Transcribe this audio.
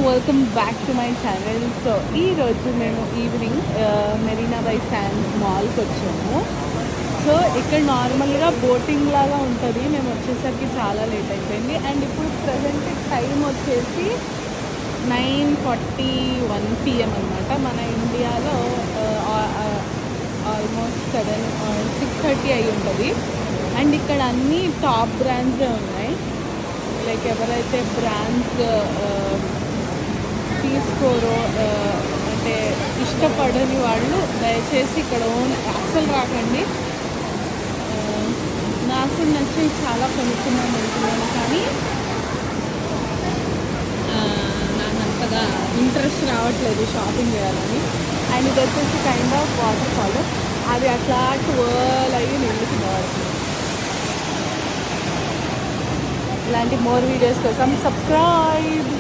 Welcome back to my channel. So ఈరోజు మేము evening Marina by sands మాల్కి వచ్చాము. సో ఇక్కడ నార్మల్గా బోటింగ్ లాగా ఉంటుంది. మేము వచ్చేసరికి చాలా లేట్ అయిపోయింది. అండ్ ఇప్పుడు ప్రజెంట్ టైం వచ్చేసి 9:41 PM అనమాట. మన ఇండియాలో ఆల్మోస్ట్ 6:30 అయి ఉంటుంది. అండ్ ఇక్కడ అన్నీ టాప్ బ్రాండ్సే ఉన్నాయి. లైక్ ఎవరైతే బ్రాండ్స్ తీసుకోరో అంటే ఇష్టపడని వాళ్ళు దయచేసి ఇక్కడ అస్సలు రాకండి. నాకు నచ్చి చాలా కొనుక్కున్నాను అనుకున్నాను, కానీ నాకు అంతగా ఇంట్రెస్ట్ రావట్లేదు షాపింగ్ చేయాలని. అండ్ ఇది వచ్చేసి కైండ్ ఆఫ్ వాటర్ ఫాల్. అది అట్లా ట్వల్ అయ్యి నిండుతున్నారు. ఇలాంటి మోర్ వీడియోస్ కోసం సబ్స్క్రైబ్.